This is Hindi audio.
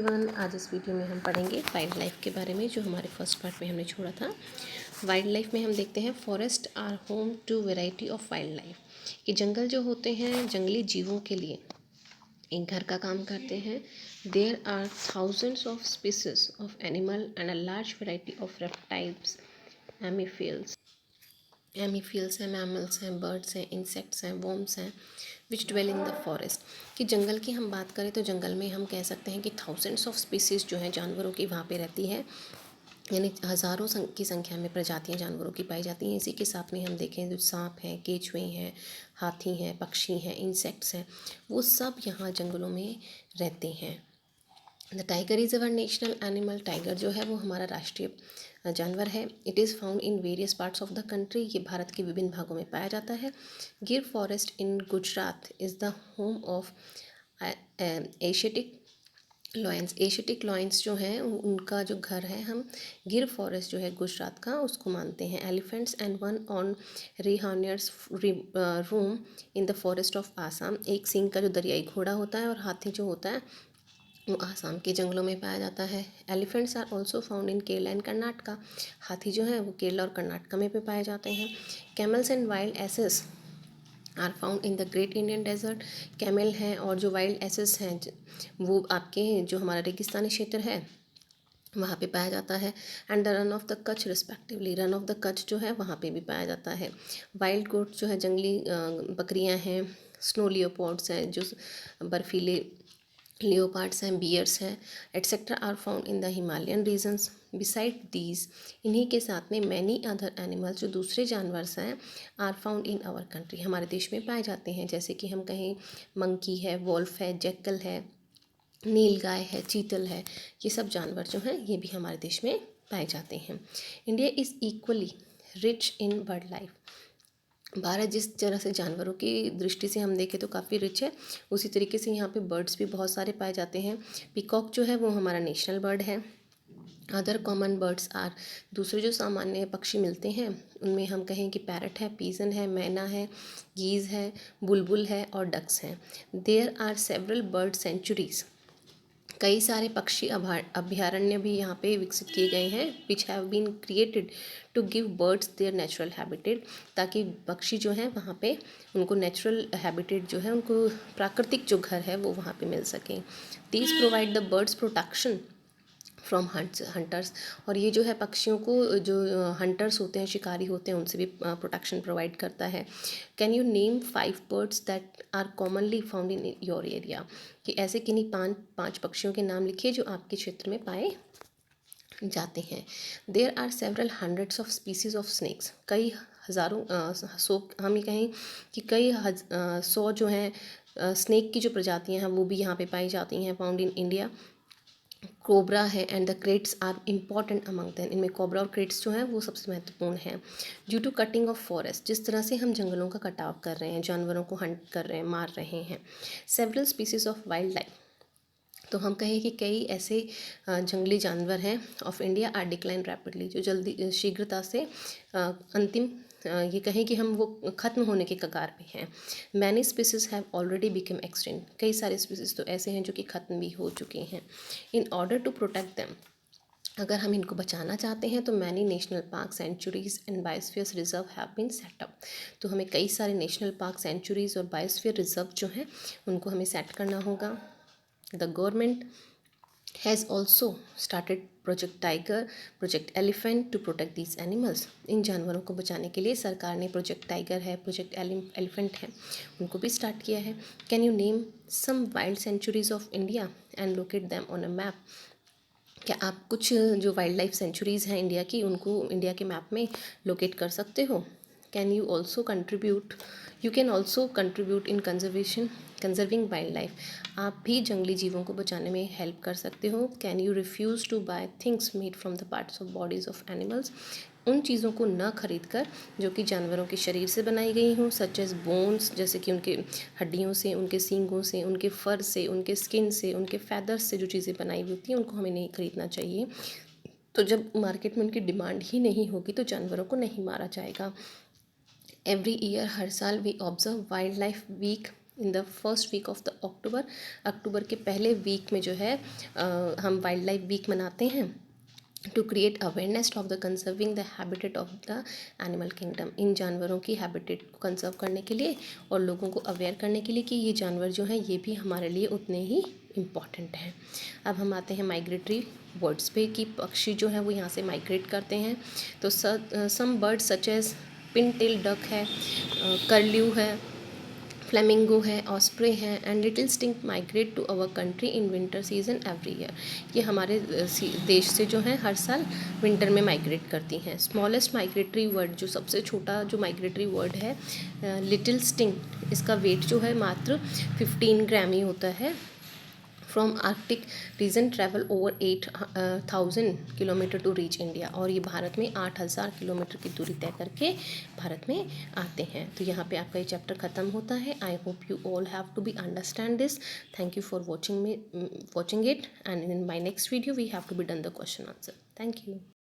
एवरीवन, आज इस वीडियो में हम पढ़ेंगे वाइल्ड लाइफ के बारे में, जो हमारे फर्स्ट पार्ट में हमने छोड़ा था। वाइल्ड लाइफ में हम देखते हैं forest are home to variety of wild life, कि जंगल जो होते हैं जंगली जीवों के लिए एक घर का काम करते हैं। There are thousands of species of animal and a large variety of reptiles, amphibians हैं, मैमल्स हैं, बर्ड्स हैं, इंसेक्ट्स हैं, वॉर्म्स हैं which dwell in the forest. कि जंगल की हम बात करें तो जंगल में हम कह सकते हैं कि थाउजेंड्स ऑफ स्पीसीज़ जो हैं जानवरों की वहाँ पे रहती है, यानी हज़ारों की संख्या में प्रजातियां जानवरों की पाई जाती हैं। इसी के साथ में हम देखें तो सांप हैं, केचुए हैं, हाथी हैं, पक्षी हैं, इंसेक्ट्स हैं, वो सब यहाँ जंगलों में रहते हैं। The tiger is our national animal. Tiger जो है वो हमारा राष्ट्रीय जानवर है। It is found in various parts of the country. ये भारत के विभिन्न भागों में पाया जाता है। गिर forest in Gujarat is the home of Asiatic lions. Asiatic lions जो हैं उनका जो घर है, हम गिर फॉरेस्ट जो है गुजरात का उसको मानते हैं। Elephants and one on rhinoceros roam in the forest of Assam. एक सिंह का जो दरियाई घोड़ा होता है और हाथी जो होता है वो आसाम के जंगलों में पाया जाता है। Elephants are also found in Kerala and Karnataka. हाथी जो है वो केरला और कर्नाटका में भी पाए जाते हैं। Camels and wild asses are found in the great Indian desert. Camel हैं और जो वाइल्ड एसेस हैं वो आपके जो हमारा रेगिस्तानी क्षेत्र है वहाँ पे पाया जाता है। And the run of the Kutch respectively. Run of the Kutch जो है वहाँ पे भी पाया जाता है। वाइल्ड गोट जो है जंगली बकरियाँ हैं। स्नो लियोपॉर्ड्स हैं जो बर्फीले लियोपार्ड्स हैं, बियर्स हैं, etcetera are found in the Himalayan regions. Beside these, इन्हीं के साथ में मैनी अदर एनिमल्स जो दूसरे जानवर हैं are found in our country, हमारे देश में पाए जाते हैं। जैसे कि हम कहें मंकी है, वॉल्फ है, जैकल है, नीलगाय है, चीतल है, ये सब जानवर जो हैं ये भी हमारे देश में पाए जाते हैं। India is equally rich in bird life. Bharat जिस तरह से जानवरों की दृष्टि से हम देखें तो काफ़ी रिच है, उसी तरीके से यहाँ पे बर्ड्स भी बहुत सारे पाए जाते हैं। पीकॉक जो है वो हमारा नेशनल बर्ड है। अदर कॉमन बर्ड्स आर, दूसरे जो सामान्य पक्षी मिलते हैं उनमें हम कहें कि पैरट है, पीजन है, मैना है, गीज़ है, बुलबुल है और डक्स हैं। There are several bird sanctuaries. कई सारे पक्षी अभयारण्य भी यहाँ पे विकसित किए गए हैं, which have been created to give birds their natural habitat, ताकि पक्षी जो हैं वहाँ पे उनको नेचुरल हैबिटेट जो है, उनको प्राकृतिक जो घर है वो वहाँ पे मिल सकें। These provide the birds protection from hunters. और ये जो है पक्षियों को जो हंटर्स होते हैं, शिकारी होते हैं, उनसे भी प्रोटेक्शन प्रोवाइड करता है। Can you name 5 birds that are commonly found in your area. कि ऐसे किन्हीं पाँच पक्षियों के नाम लिखिए जो आपके क्षेत्र में पाए जाते हैं। There are several hundreds of species of snakes. कई हज़ारों हम ये कहें कि सौ जो हैं स्नेक की जो प्रजातियां हैं वो भी यहाँ पे पाई जाती हैं, फाउंड इन इंडिया। कोबरा है and the kraits are important among them. इनमें कोबरा और क्रेट्स जो हैं वो सबसे महत्वपूर्ण हैं। Due to cutting of forest, जिस तरह से हम जंगलों का कटाव कर रहे हैं, जानवरों को हंट कर रहे हैं, मार रहे हैं। Several species of wild life, तो हम कहें कि कई ऐसे जंगली जानवर हैं of India are decline rapidly, जो जल्दी शीघ्रता से अंतिम ये कहें कि हम वो ख़त्म होने के कगार पे हैं। Many species have already become extinct. कई सारे स्पीसीज तो ऐसे हैं जो कि ख़त्म भी हो चुके हैं। In order to protect them, अगर हम इनको बचाना चाहते हैं तो many national park sanctuaries and biosphere reserve have been set up. तो हमें कई सारे नेशनल पार्क सेंचुरीज़ और बायोस्फीयर रिजर्व जो हैं उनको हमें सेट करना होगा। The government has also started Project Tiger, Project Elephant to protect these animals. इन जानवरों को बचाने के लिए सरकार ने प्रोजेक्ट टाइगर है, प्रोजेक्ट एलिफेंट है, उनको भी स्टार्ट किया है। Can you name some wild sanctuaries of India and locate them on a map. क्या आप कुछ जो वाइल्ड लाइफ सेंचुरीज़ हैं इंडिया की उनको इंडिया के मैप में लोकेट कर सकते हो। Can you also contribute, you can also contribute in conserving wild life. आप भी जंगली जीवों को बचाने में हेल्प कर सकते हो। Can you refuse to buy things made from the parts of bodies of animals. उन चीज़ों को न खरीद कर जो कि जानवरों के शरीर से बनाई गई हों, सच एज बोन्स, जैसे कि उनके हड्डियों से, उनके सींगों से, उनके फर से, उनके स्किन से, उनके फैदर्स से जो चीज़ें बनाई हुई होती हैं उनको हमें नहीं खरीदना चाहिए। तो जब मार्केट में उनकी डिमांड ही नहीं होगी तो जानवरों को नहीं मारा जाएगा। एवरी ईयर, हर साल, we observe wild life week in the first week of the October, October के पहले वीक में जो है हम वाइल्ड लाइफ वीक मनाते हैं to create awareness of the conserving the habitat of the animal kingdom, इन जानवरों की हैबिटेट को कंजर्व करने के लिए और लोगों को अवेयर करने के लिए कि ये जानवर जो हैं ये भी हमारे लिए उतने ही इम्पॉर्टेंट हैं। अब हम आते हैं माइग्रेटरी बर्ड्स पे कि पक्षी जो है वो यहाँ से माइग्रेट करते हैं। तो some birds such as pintail duck है, करल्यू है, फ्लेमिंगो है, ऑस्प्रे है and little stint migrate to our country in winter season every year. ये हमारे देश से जो है हर साल विंटर में माइग्रेट करती हैं। स्मॉलेस्ट माइग्रेटरी वर्ड, जो सबसे छोटा जो माइग्रेटरी वर्ड है लिटिल स्टिंक, इसका वेट जो है मात्र 15 ग्राम ही होता है। From Arctic region travel over 8,000 kilometre to reach India, और ये भारत में 8,000 किलोमीटर की दूरी तय करके भारत में आते हैं। तो यहाँ पे आपका ये चैप्टर ख़त्म होता है। I hope you all have to be understand this. Thank you for watching it, and in my next video we have to be done the question answer. Thank you.